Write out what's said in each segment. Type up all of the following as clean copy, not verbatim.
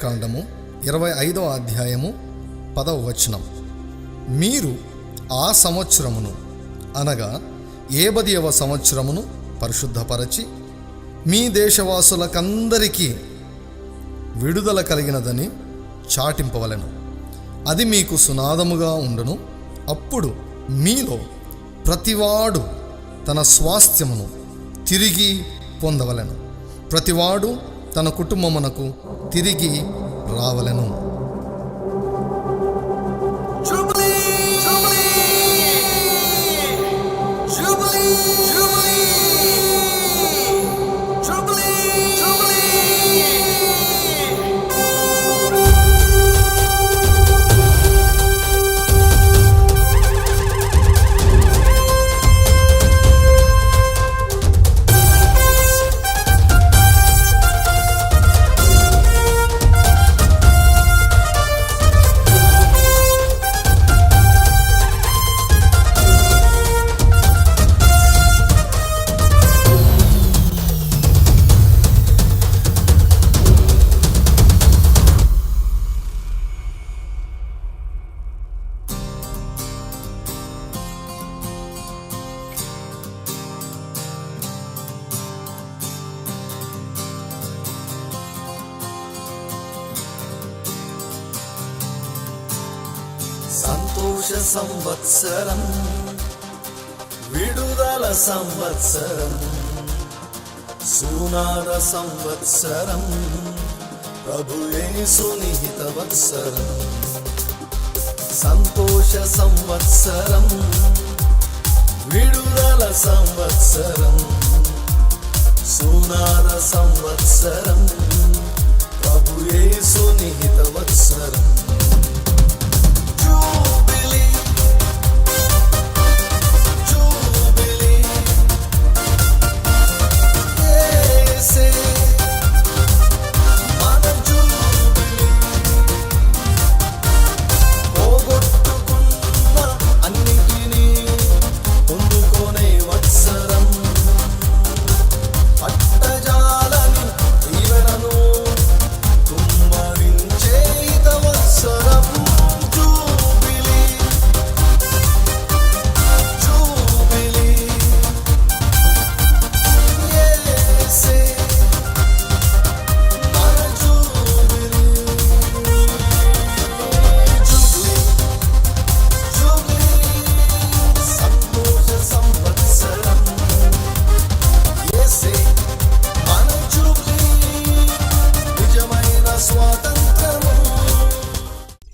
కాండము 25వ అధ్యాయము 10వ వచనం. మీరు ఆ సంవత్సరమును అనగా 80వ సంవత్సరమును పరిశుద్ధపరచి మీ దేశవాసులకందరికీ విడుదల కలిగినదని చాటింపవలెను. అది మీకు సునాదముగా ఉండును. అప్పుడు మీలో ప్రతివాడు తన స్వాస్థ్యమును తిరిగి పొందవలెను. ప్రతివాడు తన కుటుంబమునకు తిరిగి రావలెను. సంతోష సంవత్సరం, విడుదల సంవత్సరం, సునాద సంవత్సరం, ప్రభు యేసుని హితవత్సరం. సంతోష సంవత్సరం, విడుదల సంవత్సరం, సునాద సంవత్సరం, ప్రభు యేసుని హితవత్సరం.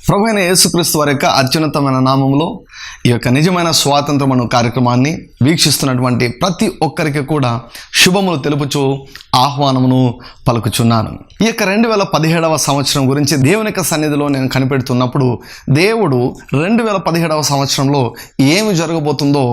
ప్రభువైన యేసుక్రీస్తు వారి యొక్క అత్యున్నతమైన నామములో ఈ యొక్క నిజమైన స్వాతంత్రం అనే కార్యక్రమాన్ని వీక్షిస్తున్నటువంటి ప్రతి ఒక్కరికి కూడా శుభములు తెలుపుచూ ఆహ్వానమును పలుకుచున్నాను. ఈ యొక్క 2017వ సంవత్సరం గురించి దేవుని యొక్క సన్నిధిలో నేను కనిపెడుతున్నప్పుడు దేవుడు 2017వ సంవత్సరంలో ఏమి జరగబోతుందో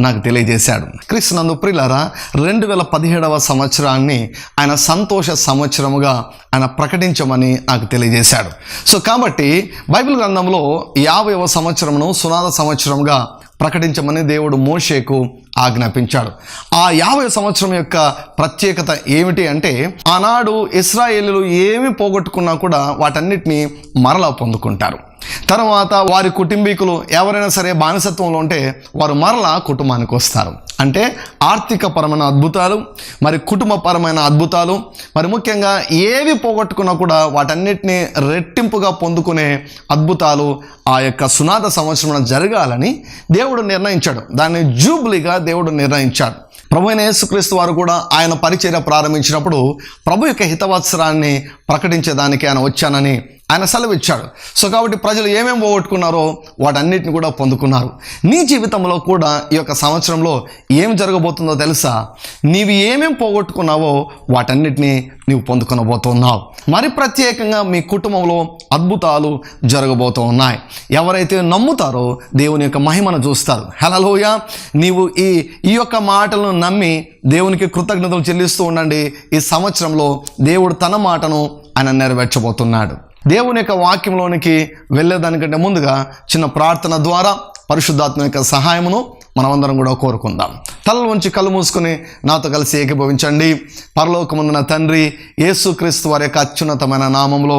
నాకు తెలియజేశాడు. క్రీస్తునందు ప్రియులారా, 2017వ సంవత్సరాన్ని ఆయన సంతోష సంవత్సరముగా ఆయన ప్రకటించమని నాకు తెలియజేశాడు. సో కాబట్టి బైబిల్ గ్రంథంలో 50వ సంవత్సరమును సునాద సంవత్సరంగా ప్రకటించమని దేవుడు మోషేకు ఆజ్ఞాపించాడు. ఆ 50 సంవత్సరం యొక్క ప్రత్యేకత ఏమిటి అంటే, ఆనాడు ఇశ్రాయేలీయులు ఏమి పోగొట్టుకున్నా కూడా వాటన్నిటినీ మరలా పొందుకుంటారు. తర్వాత వారి కుటుంబీకులు ఎవరైనా సరే బానిసత్వంలో ఉంటే వారు మరలా కుటుంబానికి వస్తారు. అంటే ఆర్థికపరమైన అద్భుతాలు, మరి కుటుంబపరమైన అద్భుతాలు, మరి ముఖ్యంగా ఏవి పోగొట్టుకున్నా కూడా వాటన్నిటినీ రెట్టింపుగా పొందుకునే అద్భుతాలు ఆ యొక్క సునాద సంవత్సరం జరగాలని దేవుడు నిర్ణయించాడు. దాన్ని జూబ్లీగా దేవుడు నిర్ణయించాడు. ప్రభువైన యేసుక్రీస్తు వారు కూడా ఆయన పరిచర్య ప్రారంభించినప్పుడు ప్రభు యొక్క హితవత్సరాన్ని ప్రకటించేదానికి ఆయన వచ్చానని ఆయన సెలవిచ్చాడు. సో కాబట్టి ప్రజలు ఏమేమి పోగొట్టుకున్నారో వాటన్నిటిని కూడా పొందుకున్నారు. నీ జీవితంలో కూడా ఈ యొక్క సంవత్సరంలో ఏం జరగబోతుందో తెలుసా? నీవు ఏమేమి పోగొట్టుకున్నావో వాటన్నిటినీ నీవు పొందుకొనబోతున్నావు. మరి ప్రత్యేకంగా మీ కుటుంబంలో అద్భుతాలు జరగబోతూ ఉన్నాయి. ఎవరైతే నమ్ముతారో దేవుని యొక్క మహిమను చూస్తారు. హల్లెలూయా. నీవు ఈ యొక్క మాటలను నమ్మి దేవునికి కృతజ్ఞతలు చెల్లిస్తూ ఉండండి. ఈ సంవత్సరంలో దేవుడు తన మాటను ఆయన నెరవేర్చబోతున్నాడు. దేవుని యొక్క వాక్యంలోనికి వెళ్ళేదానికంటే ముందుగా చిన్న ప్రార్థన ద్వారా పరిశుద్ధాత్మ యొక్క సహాయమును మనమందరం కూడా కోరుకుందాం. తలలు ఉంచి కళ్ళు మూసుకొని నాతో కలిసి ఏకీభవించండి. పరలోకమందున తండ్రి, యేసుక్రీస్తు వారి యొక్క అత్యున్నతమైన నామంలో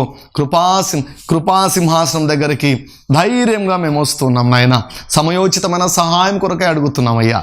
కృపాసింహాసనం దగ్గరికి ధైర్యంగా మేము వస్తున్నాం నాయన. సమయోచితమైన సహాయం కొరకై అడుగుతున్నామయ్యా.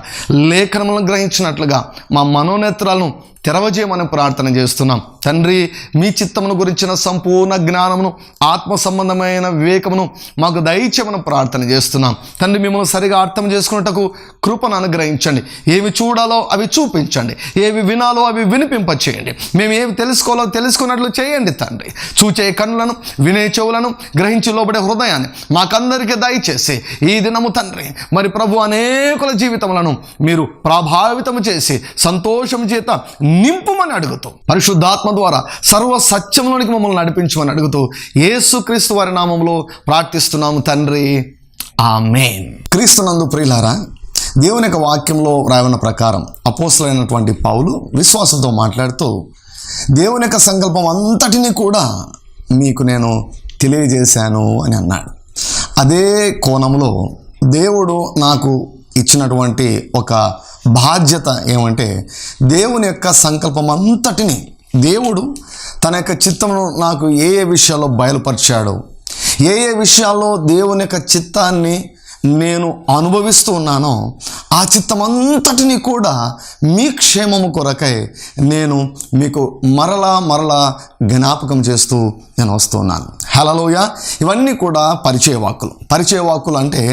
లేఖనములను గ్రహించినట్లుగా మా మనోనేత్రాలను తెరవజేయమని ప్రార్థన చేస్తున్నాం తండ్రి. మీ చిత్తమును గురించిన సంపూర్ణ జ్ఞానమును, ఆత్మ సంబంధమైన వివేకమును మాకు దయచేయమని ప్రార్థన చేస్తున్నాం తండ్రి. మిమ్మల్ని సరిగా అర్థం చేసుకున్నట్టుకు కృపను అనుగ్రహించండి. ఏవి చూడాలో అవి చూపించండి, ఏవి వినాలో అవి వినిపింపచేయండి. మేము ఏవి తెలుసుకోవాలో తెలుసుకున్నట్లు చేయండి తండ్రి. చూచే కన్నులను, వినే చెవులను, గ్రహించి లోబడే హృదయాన్ని మాకందరికీ దయచేసి ఈ దినము తండ్రి మరి ప్రభు అనేకుల జీవితములను మీరు ప్రభావితము చేసి సంతోషం చేత నింపుమని అడుగుతూ, పరిశుద్ధాత్మ ద్వారా సర్వ సత్యములోనికి మమ్మల్ని నడిపించమని అడుగుతూ యేసుక్రీస్తు వారి నామంలో ప్రార్థిస్తున్నాము తండ్రి, ఆమేన్. క్రీస్తునందు ప్రియులారా, దేవుని యొక్క వాక్యంలో రాయబడిన ప్రకారం అపోస్తలుడైనటువంటి పౌలు విశ్వాసంతో మాట్లాడుతూ దేవుని యొక్క సంకల్పం అంతటినీ కూడా మీకు నేను తెలియజేశాను అని అన్నాడు. అదే కోణంలో దేవుడు నాకు ఇచ్చినటువంటి ఒక బాధ్యత ఏమంటే, దేవుని యొక్క సంకల్పం అంతటిని దేవుడు తన యొక్క చిత్తమును నాకు ఏ ఏ విషయాల్లో బయలుపరిచాడో, ఏ ఏ విషయాల్లో దేవుని యొక్క చిత్తాన్ని నేను అనుభవిస్తూ ఉన్నానో ఆ చిత్తమంతటిని కూడా మీ క్షేమము కొరకై నేను మీకు మరలా జ్ఞాపకం చేస్తూ నేను వస్తున్నాను. హల్లెలూయా. ఇవన్నీ కూడా పరిచయ వాక్కులు అంటే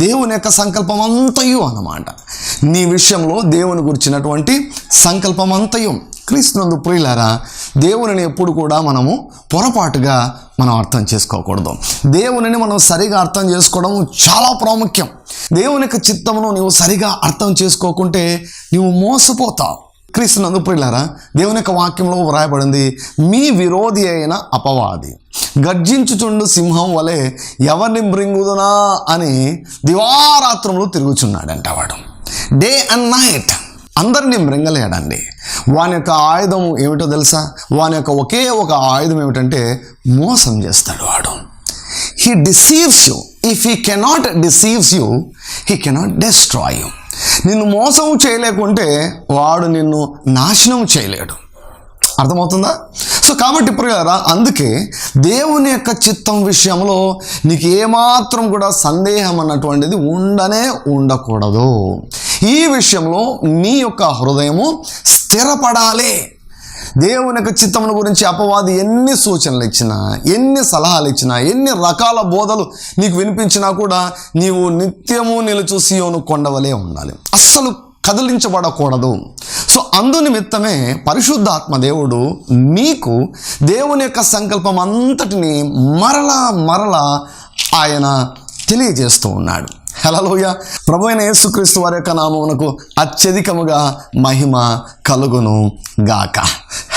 దేవుని యొక్క సంకల్పం అంతయు అన్నమాట. నీ విషయంలో దేవుని గురించినటువంటి సంకల్పం అంతయు. క్రీస్తునందు ప్రియులారా, దేవునిని ఎప్పుడు కూడా మనము పొరపాటుగా మనం అర్థం చేసుకోకూడదు. దేవునిని మనం సరిగా అర్థం చేసుకోవడం చాలా ప్రాముఖ్యం. దేవుని యొక్క చిత్తమును నువ్వు సరిగా అర్థం చేసుకోకుంటే నువ్వు మోసపోతావు. క్రీస్తునందు ప్రియులారా, దేవుని యొక్క వాక్యంలో వ్రాయబడింది, మీ విరోధి అయిన అపవాది గర్జించుచుండు సింహం వలె ఎవరిని మృంగుదునా అని దివారాత్రములు తిరుగుచున్నాడంట. వాడు డే అండ్ నైట్ అందరినీ మృంగలేడండి. వాని యొక్క ఆయుధం ఏమిటో తెలుసా? వాని యొక్క ఒకే ఒక ఆయుధం ఏమిటంటే మోసం చేస్తాడు వాడు. He deceives you. If he cannot deceives you, he cannot destroy you. నిన్ను మోసం చేయలేకుంటే వాడు నిన్ను నాశనం చేయలేడు. అర్థమవుతుందా? సో కాబట్టి ప్రియులారా, అందుకే దేవుని యొక్క చిత్తం విషయంలో నీకు ఏమాత్రం కూడా సందేహం అన్నటువంటిది ఉండకూడదు. ఈ విషయంలో నీ యొక్క హృదయము స్థిరపడాలి. దేవుని యొక్క చిత్తమును గురించి అపవాది ఎన్ని సూచనలు ఇచ్చినా, ఎన్ని సలహాలు ఇచ్చినా, ఎన్ని రకాల బోధలు నీకు వినిపించినా కూడా నీవు నిత్యము నిలుచు సీయోను కొండవలే ఉండాలి. అస్సలు కదిలించబడకూడదు. సో అందునిమిత్తమే పరిశుద్ధాత్మ దేవుడు నీకు దేవుని యొక్క సంకల్పం అంతటిని మరలా ఆయన తెలియజేస్తూ ఉన్నాడు. హల్లెలూయా. ప్రభువైన యేసుక్రీస్తు వారి యొక్క నామమునకు అత్యధికముగా మహిమ కలుగును గాక.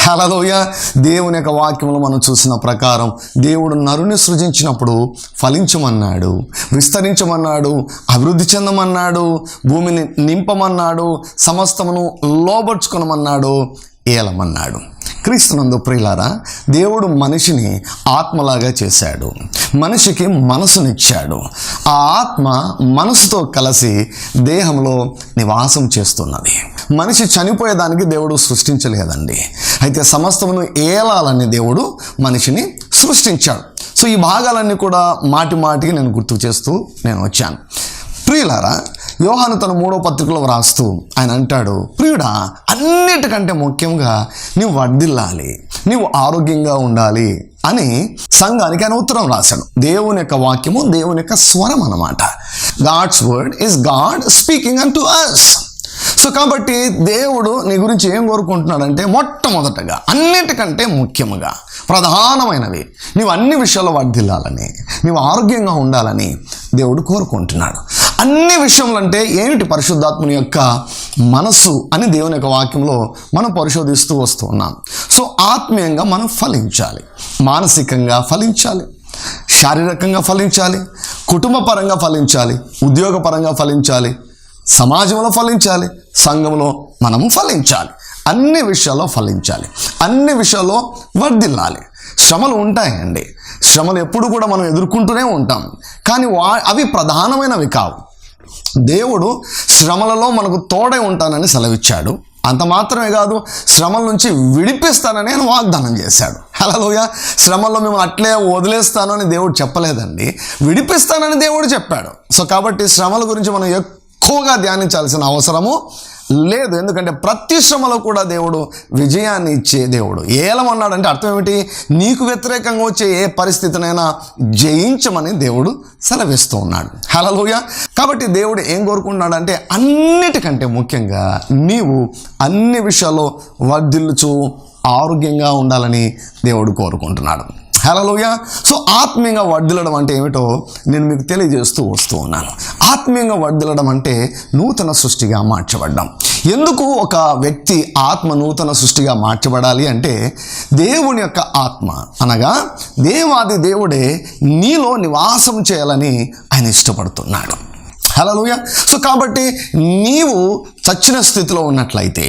హల్లెలూయా. దేవుని యొక్క వాక్యములు మనం చూసిన ప్రకారం దేవుడు నరుని సృజించినప్పుడు ఫలించమన్నాడు, విస్తరించమన్నాడు, అభివృద్ధి చెందమన్నాడు, భూమిని నింపమన్నాడు, సమస్తమును లోబర్చుకొనమన్నాడు, ఏలమన్నాడు. క్రీస్తునందు ప్రియులారా, దేవుడు మనిషిని ఆత్మలాగా చేశాడు, మనిషికి మనసునిచ్చాడు. ఆ ఆత్మ మనసుతో కలిసి దేహంలో నివాసం చేస్తున్నది. మనిషి చనిపోయేదానికి దేవుడు సృష్టించలేదండి. అయితే సమస్తమును ఏలాలని దేవుడు మనిషిని సృష్టించాడు. సో ఈ భాగాలన్నీ కూడా మాటికి నేను గుర్తు చేస్తూ నేను వచ్చాను. ప్రియులారా, యోహాను తన 3వ పత్రికలో వ్రాస్తూ ఆయన అంటాడు, ప్రియుడా, అన్నిటికంటే ముఖ్యంగా నీవు వర్ధిల్లాలి, నీవు ఆరోగ్యంగా ఉండాలి అని సంఘానికి ఆయన ఉత్తరం రాశాడు. దేవుని యొక్క వాక్యము దేవుని యొక్క స్వరం అన్నమాట. God's word is God speaking unto us. So కాబట్టి దేవుడు నీ గురించి ఏం కోరుకుంటున్నాడంటే, మొట్టమొదటగా అన్నిటికంటే ముఖ్యముగా ప్రధానమైనవి నీవు అన్ని విషయాల్లో వర్ధిల్లాలని, నీవు ఆరోగ్యంగా ఉండాలని దేవుడు కోరుకుంటున్నాడు. అన్ని విషయములు అంటే ఏమిటి? పరిశుద్ధాత్ముని యొక్క మనస్సు అని దేవుని యొక్క వాక్యంలో మనం పరిశోధిస్తూ వస్తూ ఉన్నాం. సో ఆత్మీయంగా మనం ఫలించాలి, మానసికంగా ఫలించాలి, శారీరకంగా ఫలించాలి, కుటుంబ పరంగా ఫలించాలి, ఉద్యోగపరంగా ఫలించాలి, సమాజంలో ఫలించాలి, సంఘంలో మనము ఫలించాలి. అన్ని విషయాల్లో ఫలించాలి, అన్ని విషయాల్లో వర్ధిల్లాలి. శ్రమలు ఉంటాయండి, శ్రమలు ఎప్పుడు కూడా మనం ఎదుర్కొంటూనే ఉంటాం. కానీ అవి ప్రధానమైనవి కావు. దేవుడు శ్రమలలో మనకు తోడై ఉంటానని సెలవిచ్చాడు. అంత మాత్రమే కాదు, శ్రమల నుంచి విడిపిస్తానని ఆయన వాగ్దానం చేశాడు. హల్లెలూయా. శ్రమల్లో మేము అట్లే వదిలేస్తాను అని దేవుడు చెప్పలేదండి, విడిపిస్తానని దేవుడు చెప్పాడు. సో కాబట్టి శ్రమల గురించి మనం ఎక్కువగా ధ్యానించాల్సిన అవసరము లేదు. ఎందుకంటే ప్రతి శ్రమలో కూడా దేవుడు విజయాన్ని ఇచ్చే దేవుడు. ఏలమన్నాడంటే అర్థం ఏమిటి? నీకు వ్యతిరేకంగా వచ్చే ఏ పరిస్థితినైనా జయించమని దేవుడు సెలవిస్తూ ఉన్నాడు. హల్లెలూయా. కాబట్టి దేవుడు ఏం కోరుకుంటున్నాడంటే అన్నిటికంటే ముఖ్యంగా నీవు అన్ని విషయాల్లో వర్ధిల్లుచు ఆరోగ్యంగా ఉండాలని దేవుడు కోరుకుంటున్నాడు. హల్లెలూయా. సో ఆత్మీయంగా వర్ధిల్లడం అంటే ఏమిటో నేను మీకు తెలియజేస్తూ వస్తూ ఉన్నాను. ఆత్మీయంగా వర్ధిల్లడం అంటే నూతన సృష్టిగా మార్చబడ్డాం. ఎందుకు ఒక వ్యక్తి ఆత్మ నూతన సృష్టిగా మార్చబడాలి అంటే దేవుని యొక్క ఆత్మ అనగా దేవాది దేవుడే నీలో నివాసం చేయాలని ఆయన ఇష్టపడుతున్నాడు. హల్లెలూయా. సో కాబట్టి నీవు చచ్చిన స్థితిలో ఉన్నట్లయితే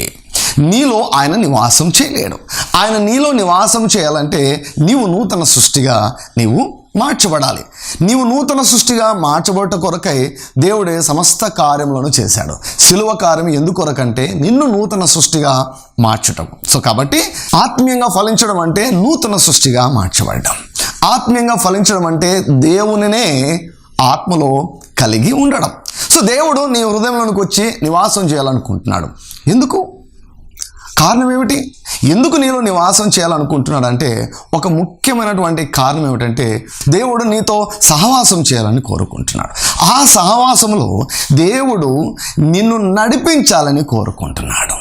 నీలో ఆయన నివాసం చేయలేడు. ఆయన నీలో నివాసం చేయాలంటే నీవు నూతన సృష్టిగా నీవు మార్చబడాలి. నీవు నూతన సృష్టిగా మార్చబడ్డ కొరకై దేవుడే సమస్త కార్యములను చేశాడు. శిలువ కార్యం ఎందుకొరకంటే నిన్ను నూతన సృష్టిగా మార్చటం. సో కాబట్టి ఆత్మీయంగా ఫలించడం అంటే నూతన సృష్టిగా మార్చబడ్డం. ఆత్మీయంగా ఫలించడం అంటే దేవునినే ఆత్మలో కలిగి ఉండడం. సో దేవుడు నీ హృదయంలోనికి వచ్చి నివాసం చేయాలనుకుంటున్నాడు. ఎందుకు? కారణం ఏమిటి? ఎందుకు నీలో నివాసం చేయాలనుకుంటున్నాడు అంటే ఒక ముఖ్యమైనటువంటి కారణం ఏమిటంటే దేవుడు నీతో సహవాసం చేయాలని కోరుకుంటున్నాడు. ఆ సహవాసంలో దేవుడు నిన్ను నడిపించాలని కోరుకుంటున్నాడు.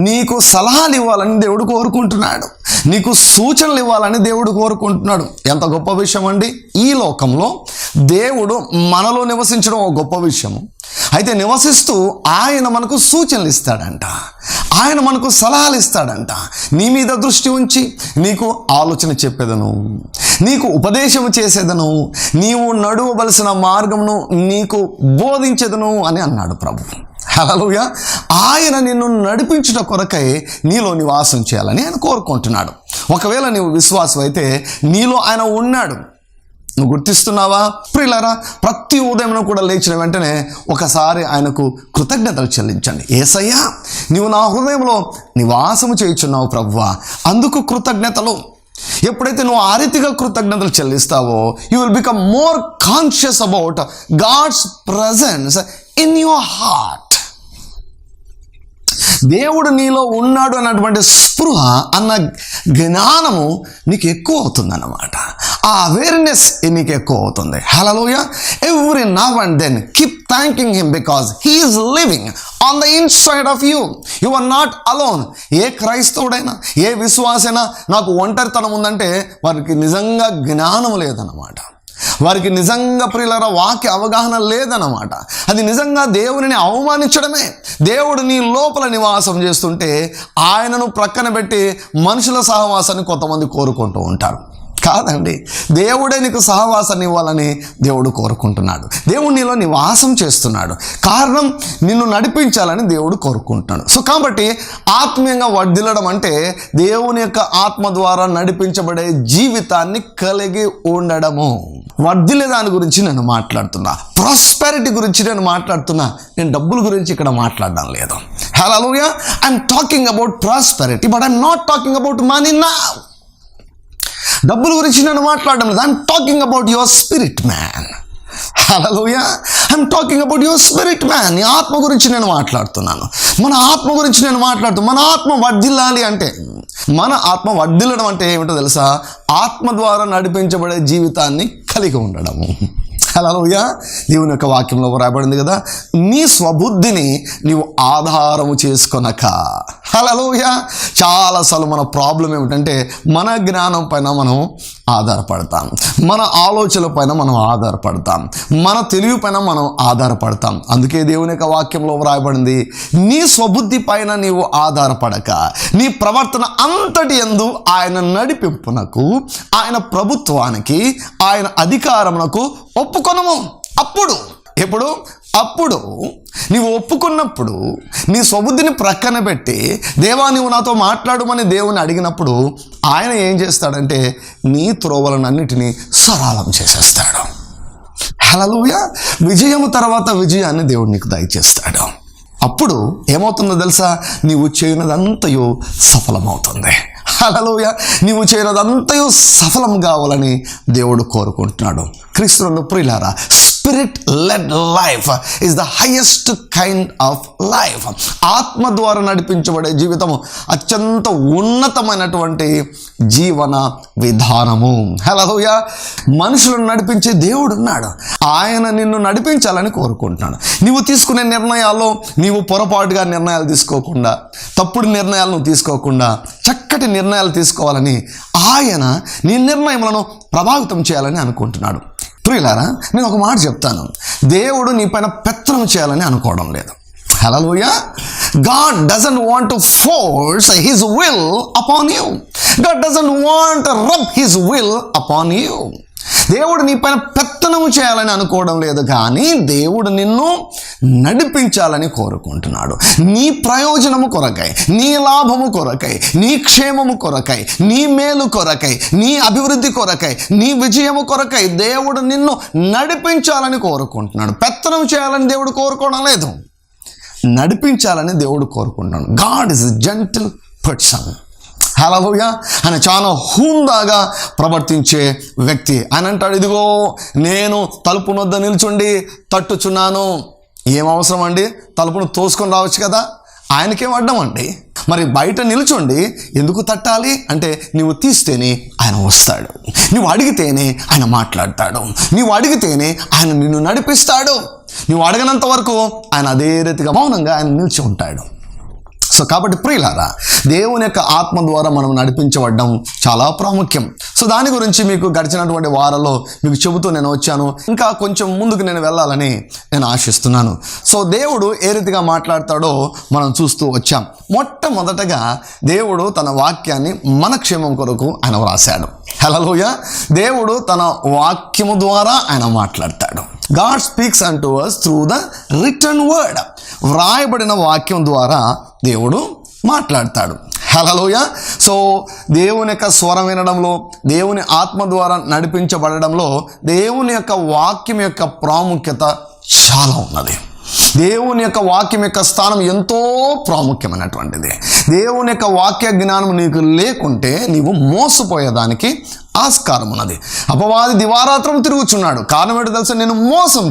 నీకు సలహాలు ఇవ్వాలని దేవుడు కోరుకుంటున్నాడు. నీకు సూచనలు ఇవ్వాలని దేవుడు కోరుకుంటున్నాడు. ఎంత గొప్ప విషయం అండి! ఈ లోకంలో దేవుడు మనలో నివసించడం ఒక గొప్ప విషయము. అయితే నివసిస్తూ ఆయన మనకు సూచనలు ఇస్తాడంట, ఆయన మనకు సలహాలు ఇస్తాడంట. నీ మీద దృష్టి ఉంచి నీకు ఆలోచన చెప్పేదను, నీకు ఉపదేశము చేసేదను, నీవు నడవవలసిన మార్గమును నీకు బోధించేదను అని అన్నాడు ప్రభు. హల్లెలూయా. ఆయన నిన్ను నడిపించుట కొరకై నీలో నివాసం చేయాలని ఆయన కోరుకుంటున్నాడు. ఒకవేళ నీవు విశ్వాసం అయితే నీలో ఆయన ఉన్నాడు. నువ్వు గుర్తిస్తున్నావా? ప్రియులారా, ప్రతి ఉదయం కూడా లేచిన వెంటనే ఒకసారి ఆయనకు కృతజ్ఞతలు చెల్లించండి. యేసయ్యా, నీవు నా హృదయంలో నివాసము చేయుచున్నావు ప్రభువా, అందుకు కృతజ్ఞతలు. ఎప్పుడైతే నువ్వు ఆ రీతిగా కృతజ్ఞతలు చెల్లిస్తావో you will become more conscious about God's presence in your heart. దేవుడు నీలో ఉన్నాడు అన్నటువంటి స్పృహ అన్న జ్ఞానము నీకు ఎక్కువ అవుతుందన్నమాట. ఆ అవేర్నెస్ నీకు ఎక్కువ అవుతుంది. Hallelujah. Every now and then keep thanking him because he is living on the inside of you. You are not alone. ఏ క్రైస్తవుడైనా ఏ విశ్వాసైనా నాకు ఒంటరితనం ఉందంటే వారికి నిజంగా జ్ఞానం లేదన్నమాట. వారికి నిజంగా ప్రియులారా వాక్య అవగాహన లేదన్నమాట. అది నిజంగా దేవునిని అవమానించడమే. దేవుడు నీ లోపల నివాసం చేస్తుంటే ఆయనను ప్రక్కన పెట్టి మనుషుల సహవాసాన్ని కొంతమంది కోరుకుంటూ ఉంటారు. కాదండి, దేవుడే నీకు సహవాసాన్ని ఇవ్వాలని దేవుడు కోరుకుంటున్నాడు. దేవుడు నీలో నివాసం చేస్తున్నాడు. కారణం నిన్ను నడిపించాలని దేవుడు కోరుకుంటున్నాడు. సో కాబట్టి ఆత్మీయంగా వర్ధిల్లడం అంటే దేవుని యొక్క ఆత్మ ద్వారా నడిపించబడే జీవితాన్ని కలిగి ఉండడము. వర్ధిల్లే దాని గురించి నేను మాట్లాడుతున్నా, ప్రాస్పెరిటీ గురించి నేను మాట్లాడుతున్నా. నేను డబ్బుల గురించి ఇక్కడ మాట్లాడడం లేదు. Hallelujah. I'm talking about prosperity but I'm not talking about money now. డబ్బుల గురించి నేను మాట్లాడడం లేదు. I'm talking about your spirit man. Hallelujah. I'm talking about your spirit man. నీ ఆత్మ గురించి నేను మాట్లాడుతున్నాను. మన ఆత్మ గురించి నేను మాట్లాడుతున్నాను. మన ఆత్మ వర్ధిల్లాలి అంటే, మన ఆత్మ వర్ధిల్లడం అంటే ఏమిటో తెలుసా? ఆత్మ ద్వారా నడిపించబడే జీవితాన్ని కలిగి ఉండడము. హల్లెలూయా. దేవుని యొక్క వాక్యంలో రాయబడింది కదా, నీ స్వబుద్ధిని నీవు ఆధారము చేసుకొనక. హల్లెలూయా. చాలాసార్లు మన ప్రాబ్లం ఏమిటంటే మన జ్ఞానం పైన మనం ఆధారపడతాం, మన ఆలోచనల పైన మనం ఆధారపడతాం, మన తెలివి పైన మనం ఆధారపడతాం. అందుకే దేవుని యొక్క వాక్యంలో వ్రాయబడింది, నీ స్వబుద్ధి పైన నీవు ఆధారపడక నీ ప్రవర్తన అంతటి యందు ఆయన నడిపింపునకు, ఆయన ప్రభుత్వానికి, ఆయన అధికారమునకు ఒప్పుకొనము. అప్పుడు నీవు ఒప్పుకున్నప్పుడు నీ స్వబుద్ధిని ప్రక్కన పెట్టి దేవా నీవు నాతో మాట్లాడమని దేవుని అడిగినప్పుడు ఆయన ఏం చేస్తాడంటే నీ త్రోవలనన్నిటినీ సరళం చేసేస్తాడు. హల్లెలూయా. విజయము తర్వాత విజయాన్ని దేవుడు నీకు దయచేస్తాడు. అప్పుడు ఏమవుతుందో తెలుసా? నీవు చేయనదంతయు సఫలమవుతుంది. హల్లెలూయా. నీవు చేయనదంతయు సఫలం కావాలని దేవుడు కోరుకుంటున్నాడు. క్రీస్తునందు ప్రియులారా, spirit lead life is the highest kind of life. ఆత్మ ద్వారా నడిపించబడే జీవితము అత్యంత ఉన్నతమైనటువంటి జీవన విధానము. హల్లెలూయా. మనుషులను నడిపించే దేవుడు ఉన్నాడు. ఆయన నిన్ను నడిపించాలని కోరుకుంటున్నాడు. నీవు తీసుకునే నిర్ణయాల్లో నీవు పొరపాటుగా నిర్ణయాలు తీసుకోకుండా, తప్పుడు నిర్ణయాలు నువ్వు తీసుకోకుండా చక్కటి నిర్ణయాలు తీసుకోవాలని ఆయన నీ నిర్ణయములను ప్రభావితం చేయాలని అనుకుంటున్నాడు. ప్రియులారా, నేను ఒక మాట చెప్తాను. దేవుడు నీ పైన పెత్తనం చేయాలని అనుకోవడం లేదు. హల్లెలూయా. God doesn't want to force his will upon you. God doesn't want to rub his will upon you. దేవుడు నీ పైన పెత్తనము చేయాలని అనుకోవడం లేదు, కానీ దేవుడు నిన్ను నడిపించాలని కోరుకుంటున్నాడు. నీ ప్రయోజనము కొరకై, నీ లాభము కొరకై, నీ క్షేమము కొరకై, నీ మేలు కొరకై, నీ అభివృద్ధి కొరకై, నీ విజయము కొరకై దేవుడు నిన్ను నడిపించాలని కోరుకుంటున్నాడు. పెత్తనం చేయాలని దేవుడు కోరుకోవడం లేదు, నడిపించాలని దేవుడు కోరుకుంటున్నాడు. God is a gentle person. Hallelujah. ఆయన చాలా హుందాగా ప్రవర్తించే వ్యక్తి. ఆయన అంటాడు, ఇదిగో నేను తలుపు వద్ద నిల్చుండి తట్టుచున్నాను. ఏం అవసరం అండి? తలుపును తోసుకొని రావచ్చు కదా. ఆయనకేం అడ్డం అండి? మరి బయట నిల్చుండి ఎందుకు తట్టాలి అంటే, నువ్వు తీస్తేనే ఆయన వస్తాడు, నువ్వు అడిగితేనే ఆయన మాట్లాడతాడు, నువ్వు అడిగితేనే ఆయన నిన్ను నడిపిస్తాడు. నువ్వు అడగనంత వరకు ఆయన అదే రీతిగా మౌనంగా ఆయన నిలిచి ఉంటాడు. సో కాబట్టి ప్రియులారా, దేవుని యొక్క ఆత్మ ద్వారా మనం నడిపించబడ్డం చాలా ప్రాముఖ్యం. సో దాని గురించి మీకు గడిచినటువంటి వారంలో మీకు చెబుతూ నేను వచ్చాను. ఇంకా కొంచెం ముందుకు నేను వెళ్ళాలని నేను ఆశిస్తున్నాను. సో దేవుడు ఏ రీతిగా మాట్లాడతాడో మనం చూస్తూ వచ్చాం. మొట్టమొదటగా దేవుడు తన వాక్యాన్ని మన క్షేమం కొరకు ఆయన వ్రాశాడు. హల్లెలూయా. దేవుడు తన వాక్యము ద్వారా ఆయన మాట్లాడతాడు. God speaks unto us through the written word. వ్రాయబడిన వాక్యం ద్వారా దేవుడు మాట్లాడతాడు. హల్లెలూయా. సో దేవుని యొక్క స్వరం వినడంలో, దేవుని ఆత్మ ద్వారా నడిపించబడడంలో దేవుని యొక్క వాక్యం యొక్క ప్రాముఖ్యత చాలా ఉన్నది. దేవుని యొక్క వాక్యం యొక్క స్థానం ఎంతో ప్రాముఖ్యమైనటువంటిది. దేవుని యొక్క వాక్య జ్ఞానం నీకు లేకుంటే నీవు మోసపోయేదానికి ఆస్కారం ఉన్నది. అపవాది దివారాత్రం తిరుగుచున్నాడు. కారణం ఏంటో తెలుసా? నేను మోసం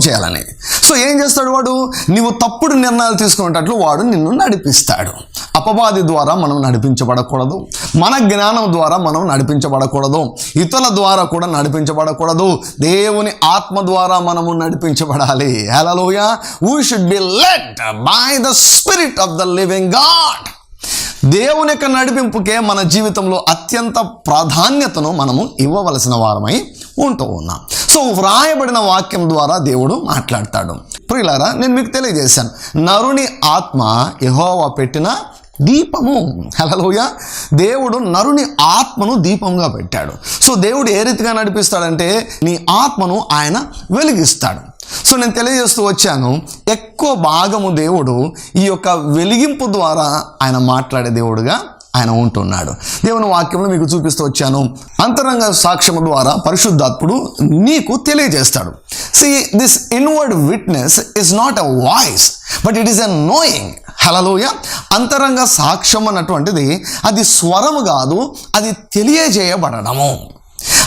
చేయాలని. సో ఏం చేస్తాడు వాడు? నీవు తప్పుడు నిర్ణయాలు తీసుకునేటట్లు వాడు నిన్ను నడిపిస్తాడు. అపవాది ద్వారా మనం నడిపించబడకూడదు, మన జ్ఞానం ద్వారా మనం నడిపించబడకూడదు, ఇతరుల ద్వారా కూడా నడిపించబడకూడదు. దేవుని ఆత్మ ద్వారా మనము నడిపించబడాలి. హల్లెలూయా. We should be led by the Spirit of the living God. దేవుని యొక్క నడిపింపుకే మన జీవితంలో అత్యంత ప్రాధాన్యతను మనము ఇవ్వవలసిన వారమై ఉంటూ ఉన్నాం. సో వ్రాయబడిన వాక్యం ద్వారా దేవుడు మాట్లాడతాడు. ప్రియులారా, నేను మీకు తెలియజేశాను, నరుని ఆత్మ యెహోవా పెట్టిన దీపము. హల్లెలూయా. దేవుడు నరుని ఆత్మను దీపంగా పెట్టాడు. సో దేవుడు ఏ రీతిగా నడిపిస్తాడంటే, నీ ఆత్మను ఆయన వెలిగిస్తాడు. సో నేను తెలియజేస్తూ వచ్చాను, ఎక్కువ భాగము దేవుడు ఈ యొక్క వెలిగింపు ద్వారా ఆయన మాట్లాడే దేవుడుగా ఆయన ఉంటున్నాడు. దేవుని వాక్యంలో మీకు చూపిస్తూ వచ్చాను. అంతరంగ సాక్ష్యము ద్వారా పరిశుద్ధాత్ముడు నీకు తెలియజేస్తాడు. See, this inward witness is not a voice, but it is a knowing. హల్లెలూయా. అంతరంగ సాక్ష్యం అన్నటువంటిది అది స్వరము కాదు, అది తెలియజేయబడడము,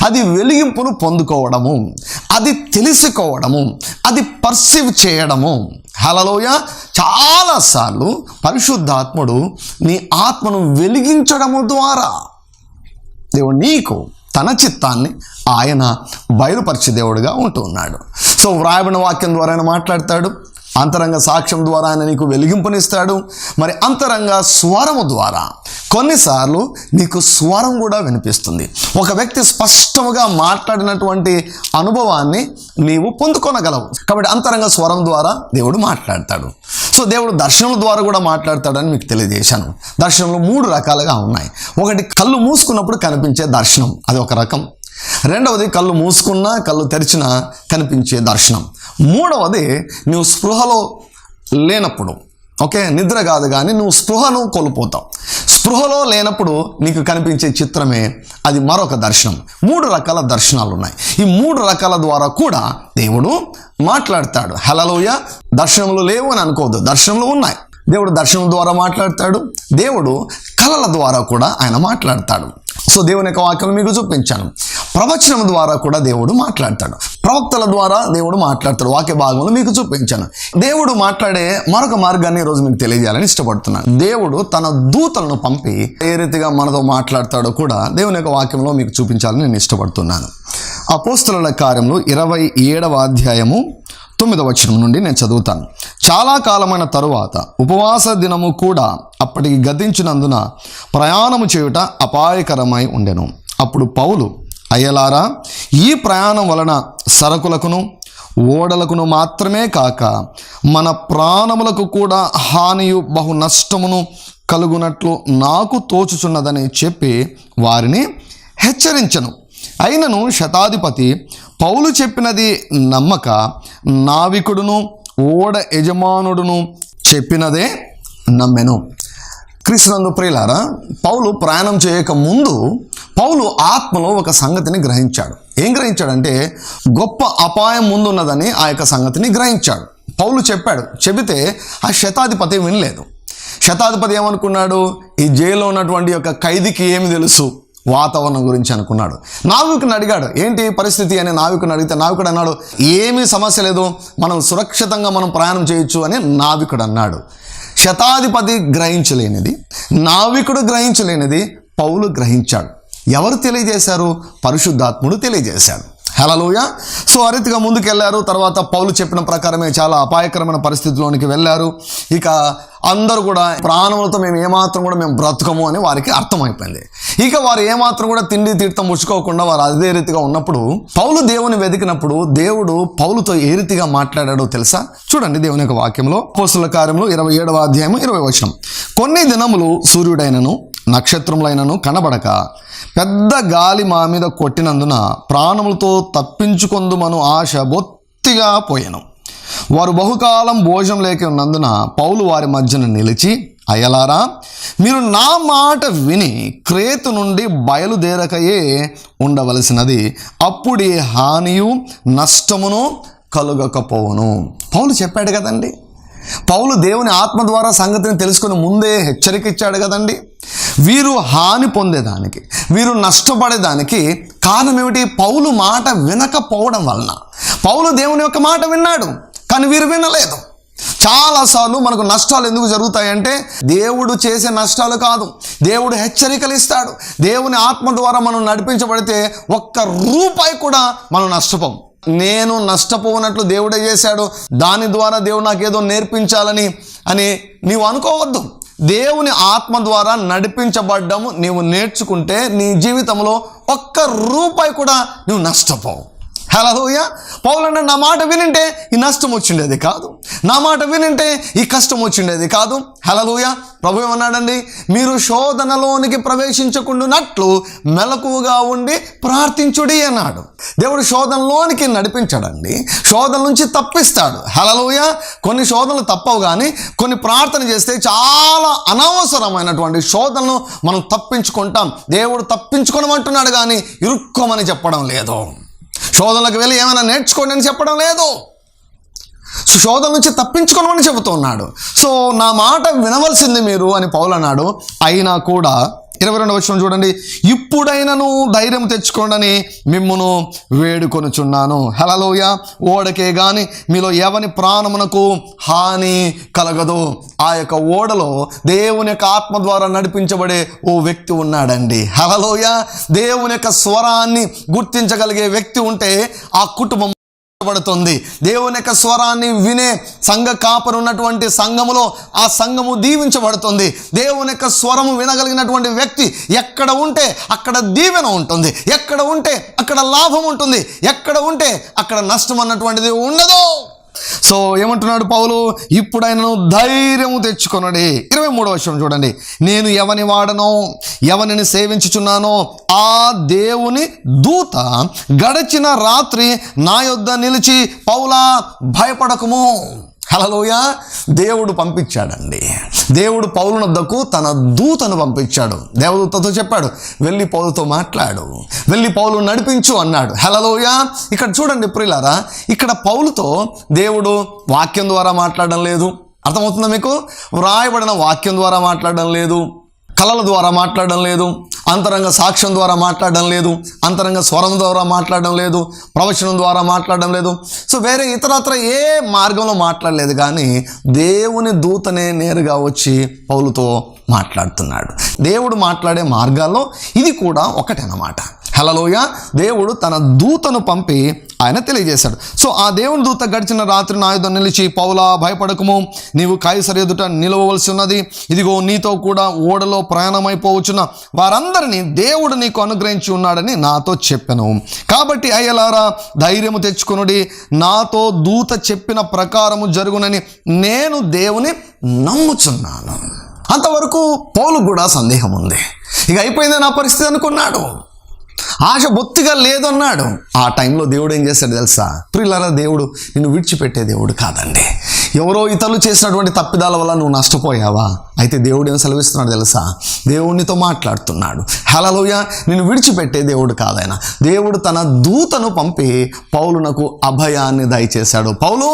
అది వెలిగింపును పొందుకోవడము, అది తెలుసుకోవడము, అది పర్సీవ్ చేయడము. హల్లెలూయా. చాలాసార్లు పరిశుద్ధాత్ముడు నీ ఆత్మను వెలిగించడము ద్వారా దేవుడు నీకు తన చిత్తాన్ని ఆయన బయలుపరిచే దేవుడుగా ఉంటూ ఉన్నాడు. సో వ్రాయబడిన వాక్యం ద్వారా ఆయన మాట్లాడతాడు, అంతరంగ సాక్ష్యం ద్వారా ఆయన నీకు వెలిగింపునిస్తాడు. మరి అంతరంగ స్వరము ద్వారా కొన్నిసార్లు నీకు స్వరం కూడా వినిపిస్తుంది. ఒక వ్యక్తి స్పష్టముగా మాట్లాడినటువంటి అనుభవాన్ని నీవు పొందుకొనగలవు. కాబట్టి అంతరంగ స్వరం ద్వారా దేవుడు మాట్లాడతాడు. సో దేవుడు దర్శనం ద్వారా కూడా మాట్లాడతాడని మీకు తెలియజేశాను. దర్శనంలో 3 రకాలుగా ఉన్నాయి. ఒకటి, కళ్ళు మూసుకున్నప్పుడు కనిపించే దర్శనం, అది ఒక రకం. రెండవది, కళ్ళు మూసుకున్నా కళ్ళు తెరిచినా కనిపించే దర్శనం. మూడవది, నువ్వు స్పృహలో లేనప్పుడు, ఓకే, నిద్ర కాదు కానీ నువ్వు స్పృహను కోల్పోతావు. స్పృహలో లేనప్పుడు నీకు కనిపించే చిత్రమే అది మరొక దర్శనం. 3 రకాల దర్శనాలు ఉన్నాయి. ఈ 3 రకాల ద్వారా కూడా దేవుడు మాట్లాడతాడు. హల్లెలూయ. దర్శనములు లేవు అని అనుకోవద్దు, దర్శనములు ఉన్నాయి. దేవుడు దర్శనం ద్వారా మాట్లాడతాడు, దేవుడు కళల ద్వారా కూడా ఆయన మాట్లాడతాడు. సో దేవుని యొక్క వాక్యం మీకు చూపించాను. ప్రవచనం ద్వారా కూడా దేవుడు మాట్లాడతాడు, ప్రవక్తల ద్వారా దేవుడు మాట్లాడతాడు. వాక్య భాగంలో మీకు చూపించాను. దేవుడు మాట్లాడే మరొక మార్గాన్ని ఈరోజు మీకు తెలియజేయాలని ఇష్టపడుతున్నాను. దేవుడు తన దూతలను పంపి ఏ రీతిగా మనతో మాట్లాడతాడో కూడా దేవుని యొక్క వాక్యంలో మీకు చూపించాలని నేను ఇష్టపడుతున్నాను. అపోస్తలుల కార్యములు 27వ అధ్యాయము 9వ వచనం నుండి నేను చదువుతాను. చాలా కాలమైన తరువాత ఉపవాస దినము కూడా అప్పటికి గతించినందున ప్రయాణము చేయుట అపాయకరమై ఉండెను. అప్పుడు పౌలు, అయ్యలారా, ఈ ప్రయాణం వలన సరకులకును ఓడలకును మాత్రమే కాక మన ప్రాణములకు కూడా హానియు బహు నష్టమును కలుగునట్లు నాకు తోచుచున్నదని చెప్పి వారిని హెచ్చరించెను. అయినను శతాధిపతి పౌలు చెప్పినది నమ్మక నావికుడును ఓడ యజమానుడును చెప్పినదే నమ్మెను. క్రీస్తునందు ప్రియులారా, పౌలు ప్రయాణం చేయక ముందు పౌలు ఆత్మలో ఒక సంగతిని గ్రహించాడు. ఏం గ్రహించాడంటే గొప్ప అపాయం ముందున్నదని ఆ యొక్క సంగతిని గ్రహించాడు. పౌలు చెబితే ఆ శతాధిపతి వినలేదు. శతాధిపతి ఏమనుకున్నాడు? ఈ జైల్లో ఉన్నటువంటి యొక్క ఖైదీకి ఏమి తెలుసు వాతావరణం గురించి అనుకున్నాడు. నావికుని అడిగాడు, ఏంటి పరిస్థితి అని నావికుని అడిగితే నావికుడు అన్నాడు, ఏమీ సమస్య లేదు, మనం సురక్షితంగా మనం ప్రయాణం చేయొచ్చు అని నావికుడు అన్నాడు. శతాధిపతి గ్రహించలేనిది, నావికుడు గ్రహించలేనిది పౌలు గ్రహించాడు. ఎవరు తెలియజేశారు? పరిశుద్ధాత్ముడు తెలియజేశాడు. హల్లెలూయా. సో ఆ రీతిగా ముందుకెళ్లారు. తర్వాత పౌలు చెప్పిన ప్రకారమే చాలా అపాయకరమైన పరిస్థితిలోనికి వెళ్ళారు. ఇక అందరూ కూడా ప్రాణములతో మేము ఏమాత్రం కూడా మేము బ్రతకము అని వారికి అర్థమైపోయింది. ఇక వారు ఏమాత్రం కూడా తిండి తీర్థం ముచ్చుకోకుండా వారు అదే రీతిగా ఉన్నప్పుడు పౌలు దేవుని వెతికినప్పుడు దేవుడు పౌలుతో ఏ రీతిగా మాట్లాడాడో తెలుసా? చూడండి దేవుని యొక్క వాక్యంలో. అపోస్తలుల కార్యములు 27వ అధ్యాయం 20వ వచనం. కొన్ని దినములు సూర్యుడైనను నక్షత్రములైనను కనబడక పెద్ద గాలి మా మీద కొట్టినందున ప్రాణములతో తప్పించుకొందుమను ఆశ బొత్తిగా పోయెను. వారు బహుకాలం భోజనం లేక ఉన్నందున పౌలు వారి మధ్యన నిలిచి, అయ్యలారా, మీరు నా మాట విని క్రేతు నుండి బయలుదేరకయే ఉండవలసినది, అప్పుడే హానియు నష్టమును కలుగకపోవును. పౌలు చెప్పాడు కదండి. పౌలు దేవుని ఆత్మ ద్వారా సంగతిని తెలుసుకుని ముందే హెచ్చరిక ఇచ్చాడు కదండి. వీరు హాని పొందేదానికి, వీరు నష్టపడేదానికి కారణం ఏమిటి? పౌలు మాట వినకపోవడం వలన. పౌలు దేవుని యొక్క మాట విన్నాడు, కానీ వీరు వినలేదు. చాలాసార్లు మనకు నష్టాలు ఎందుకు జరుగుతాయంటే దేవుడు చేసే నష్టాలు కాదు, దేవుడు హెచ్చరికలు ఇస్తాడు. దేవుని ఆత్మ ద్వారా మనం నడిపించబడితే ఒక్క రూపాయి కూడా మనం నష్టపోం. నేను నష్టపోనట్లు దేవుడే చేశాడు, దాని ద్వారా దేవుడు నాకేదో నేర్పించాలని అని నీవు అనుకోవద్దు. దేవుని ఆత్మ ద్వారా నడిపించబడ్డము నీవు నేర్చుకుంటే నీ జీవితంలో ఒక్క రూపాయి కూడా నువ్వు నష్టపోవు. హల్లెలూయా. పౌలు అంటే నా మాట వినింటే ఈ నష్టం వచ్చిండేది కాదు, నా మాట వినింటే ఈ కష్టం వచ్చిండేది కాదు. హల్లెలూయా. ప్రభు ఏమన్నాడండి? మీరు శోధనలోనికి ప్రవేశించకుండానట్లు మెలకువగా ఉండి ప్రార్థించుడి అన్నాడు. దేవుడు శోధనలోనికి నడిపించాడండి, శోధన నుంచి తప్పిస్తాడు. హల్లెలూయా. కొన్ని శోధనలు తప్పవు, కానీ కొన్ని ప్రార్థన చేస్తే చాలా అనవసరమైనటువంటి శోధనలు మనం తప్పించుకుంటాం. దేవుడు తప్పించుకోనమంటున్నాడు కానీ ఇరుక్కోమని చెప్పడం లేదు. శోధనలకు వెళ్ళి ఏమైనా నేర్చుకోండి అని చెప్పడం లేదు. శోధన నుంచి తప్పించుకోమని చెబుతున్నాడు. సో నా మాట వినవలసింది మీరు అని పౌలు అన్నాడు. అయినా కూడా 22వ వచనం చూడండి. ఇప్పుడైనను ధైర్యం తెచ్చుకోండి మిమ్మును వేడుకొనుచున్నాను. హల్లెలూయా. ఓడకే గాని మీలో ఎవని ప్రాణమునకు హాని కలగదు. ఆ యొక్క ఓడలో దేవుని యొక్క ఆత్మ ద్వారా నడిపించబడే ఓ వ్యక్తి ఉన్నాడండి. హల్లెలూయా. దేవుని యొక్క స్వరాన్ని గుర్తించగలిగే వ్యక్తి ఉంటే ఆ కుటుంబం పడుతుంది. దేవుని యొక్క స్వరాన్ని వినే సంఘ కాపరి ఉన్నటువంటి సంఘములో ఆ సంఘము దీవించబడుతుంది. దేవుని యొక్క స్వరము వినగలిగినటువంటి వ్యక్తి ఎక్కడ ఉంటే అక్కడ దీవెన ఉంటుంది, ఎక్కడ ఉంటే అక్కడ లాభం ఉంటుంది, ఎక్కడ ఉంటే అక్కడ నష్టం అన్నటువంటిది ఉండదు. సో ఏమంటున్నాడు పౌలు? ఇప్పుడైనా ధైర్యము తెచ్చుకొనుడి. 23వ వచనం చూడండి. నేను ఎవని వాడనో ఎవరిని సేవించుచున్నానో ఆ దేవుని దూత గడిచిన రాత్రి నా యొద్ద నిలిచి, పౌలా భయపడకము. హల్లెలూయా. దేవుడు పంపించాడండి. దేవుడు పౌలునొద్దకు తన దూతను పంపించాడు. దేవదూతతో చెప్పాడు, వెళ్ళి పౌలుతో మాట్లాడు, వెళ్ళి పౌలు నడిపించు అన్నాడు. హల్లెలూయా. ఇక్కడ చూడండి ప్రియులారా, ఇక్కడ పౌలుతో దేవుడు వాక్యం ద్వారా మాట్లాడడం లేదు. అర్థమవుతుందా మీకు? వ్రాయబడిన వాక్యం ద్వారా మాట్లాడడం లేదు, కళల ద్వారా మాట్లాడడం లేదు, అంతరంగ సాక్ష్యం ద్వారా మాట్లాడడం లేదు, అంతరంగ స్వరం ద్వారా మాట్లాడడం లేదు, ప్రవచనం ద్వారా మాట్లాడడం లేదు. సో వేరే ఇతరత్ర ఏ మార్గంలో మాట్లాడలేదు, కానీ దేవుని దూతనే నేరుగా వచ్చి పౌలుతో మాట్లాడుతున్నాడు. దేవుడు మాట్లాడే మార్గాల్లో ఇది కూడా ఒకటేనమాట. హల్లెలూయా. దేవుడు తన దూతను పంపి ఆయన తెలియజేశాడు. సో ఆ దేవుని దూత గడిచిన రాత్రి నా యొద్ద నిలిచి, పౌలా భయపడకము, నీవు కైసరు ఎదుట నిలవవలసి ఉన్నది. ఇదిగో నీతో కూడా ఓడలో ప్రయాణమైపోవచ్చున్న వారందరినీ దేవుడు నీకు అనుగ్రహించి ఉన్నాడని నాతో చెప్పెను. కాబట్టి అయ్యలారా ధైర్యము తెచ్చుకొనుడి, నాతో దూత చెప్పిన ప్రకారము జరుగునని నేను దేవుని నమ్ముచున్నాను. అంతవరకు పౌలు కూడా సందేహం ఉంది. ఇక అయిపోయిందే నా పరిస్థితి అనుకున్నాడు, ఆశ బొత్తిగా లేదన్నాడు. ఆ టైంలో దేవుడు ఏం చేశాడు తెలుసా? ప్రియులారా, దేవుడు నిన్ను విడిచిపెట్టే దేవుడు కాదండి. ఎవరో ఇతరులు చేసినటువంటి తప్పిదాల వల్ల నువ్వు నష్టపోయావా? అయితే దేవుడు ఏం సెలవిస్తున్నాడు తెలుసా? దేవునితో మాట్లాడుతున్నాడు. హల్లెలూయా. నిన్ను విడిచిపెట్టే దేవుడు కాదాయన. దేవుడు తన దూతను పంపి పౌలునకు అభయాన్ని దయచేశాడు. పౌలు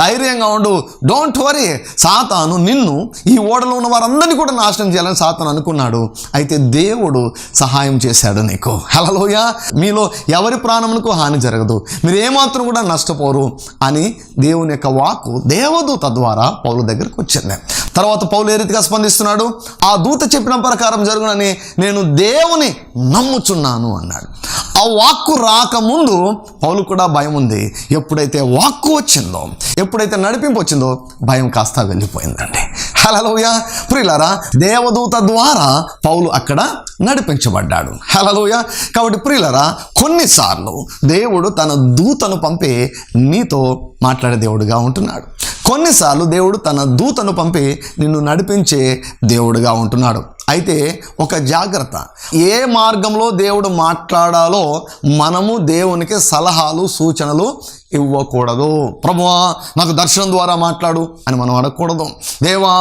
ధైర్యంగా ఉండు, డోంట్ వరీ. సాతాను నిన్ను, ఈ ఓడలో ఉన్న వారందరినీ కూడా నాశనం చేయాలని సాతాను అనుకున్నాడు. అయితే దేవుడు సహాయం చేశాడు నీకు. హల్లెలూయా. మీలో ఎవరి ప్రాణమునకు హాని జరగదు, మీరు ఏమాత్రం కూడా నష్టపోరు అని దేవుని యొక్క వాక్కు దేవదూత ద్వారా పౌలు దగ్గరికి వచ్చింది. తర్వాత పౌలు ఏ రీతిగా స్పందిస్తున్నాడు? ఆ దూత చెప్పిన ప్రకారం జరుగునని నేను దేవుని నమ్ముచున్నాను అన్నాడు. ఆ వాక్కు రాకముందు పౌలు కూడా భయం ఉంది. ఎప్పుడైతే వాక్కు వచ్చిందో, ఎప్పుడైతే నడిపింపు వచ్చిందో, భయం కాస్త వెళ్ళిపోయిందండి. హల్లెలూయా. ప్రియులారా, దేవదూత ద్వారా పౌలు అక్కడ నడిపించబడ్డాడు. హల్లెలూయా. కాబట్టి ప్రియులారా, కొన్నిసార్లు దేవుడు తన దూతను పంపి నీతో మాట్లాడే దేవుడుగా ఉంటున్నాడు. కొన్నిసార్లు దేవుడు తన దూతను పంపి నిన్ను నడిపించే దేవుడుగా ఉంటున్నాడు. అయితే ఒక జాగ్రత్త, ఏ మార్గంలో దేవుడు మాట్లాడాలో మనము దేవునికి సలహాలు సూచనలు ఇవ్వకూడదు. ప్రభువా నాకు దర్శనం ద్వారా మాట్లాడు అని మనం అడగకూడదు. దేవా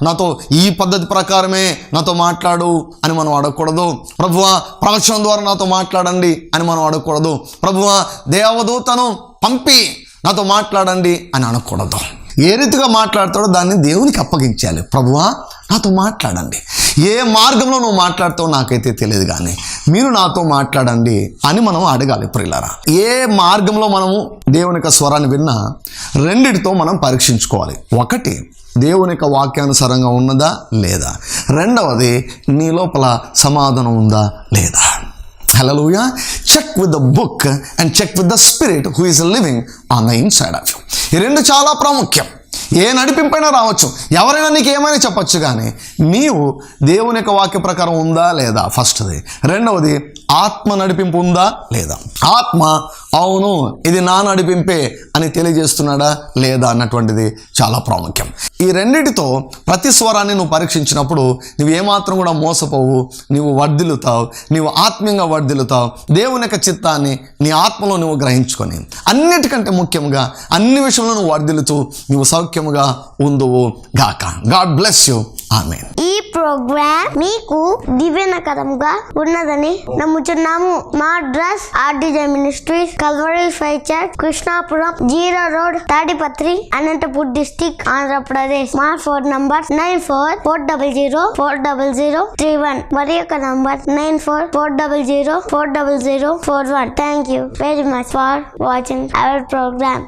నాతో ఈ పద్ధతి ప్రకారమే నాతో మాట్లాడు అని మనం అడగకూడదు. ప్రభువా ప్రవచనం ద్వారా నాతో మాట్లాడండి అని మనం అడగకూడదు. ప్రభువా దేవదూతను పంపి నాతో మాట్లాడండి అని అనకూడదు. ఏ రీతిగా మాట్లాడతాడో దాన్ని దేవునికి అప్పగించాలి. ప్రభువా నాతో మాట్లాడండి, ఏ మార్గంలో నువ్వు మాట్లాడతావో నాకైతే తెలియదు, కానీ మీరు నాతో మాట్లాడండి అని మనం అడగాలి. ప్రియులారా, ఏ మార్గంలో మనము దేవుని యొక్క స్వరాన్ని విన్నా రెండిటితో మనం పరీక్షించుకోవాలి. ఒకటి, దేవుని యొక్క వాక్యానుసారంగా ఉన్నదా లేదా. రెండవది, నీ లోపల సమాధానం ఉందా లేదా. Hallelujah. Check with the book and check with the spirit who is living on the inside of you. ఈ రెండు చాలా ప్రాముఖ్యం. ఏ నడిపింపైనా రావచ్చు, ఎవరైనా నీకు ఏమైనా చెప్పచ్చు, కానీ నీవు దేవుని యొక్క వాక్య ప్రకారం ఉందా లేదా ఫస్ట్ది. రెండవది, ఆత్మ నడిపింపు ఉందా లేదా. ఆత్మ అవును ఇది నా నడిపింపే అని తెలియజేస్తున్నాడా లేదా అన్నటువంటిది చాలా ప్రాముఖ్యం. ఈ రెండిటితో ప్రతి స్వరాన్ని నువ్వు పరీక్షించినప్పుడు నువ్వు ఏమాత్రం కూడా మోసపోవు, నువ్వు వర్ధిల్లుతావు, నీవు ఆత్మీయంగా వర్ధిల్లుతావు. దేవుని యొక్క చిత్తాన్ని నీ ఆత్మలో నువ్వు గ్రహించుకొని అన్నిటికంటే ముఖ్యంగా అన్ని విషయంలో నువ్వు వర్ధిల్లుతూ నువ్వు సౌఖ్యముగా ఉందువు గాక. God bless you. ఆమేన్. ఈ ప్రోగ్రామ్ మీకు దీవెనకరంగా ఉన్నదని నమ్ముచున్నాము. మా address RDJ Ministries, Calvary Faith Church, Krishnapuram, zero road, Tadipatri, Anantapur district, Andhra Pradesh. మా ఫోన్ నంబర్ 94400031. మరి యొక్క number 94400041. Thank you very much for watching our programme.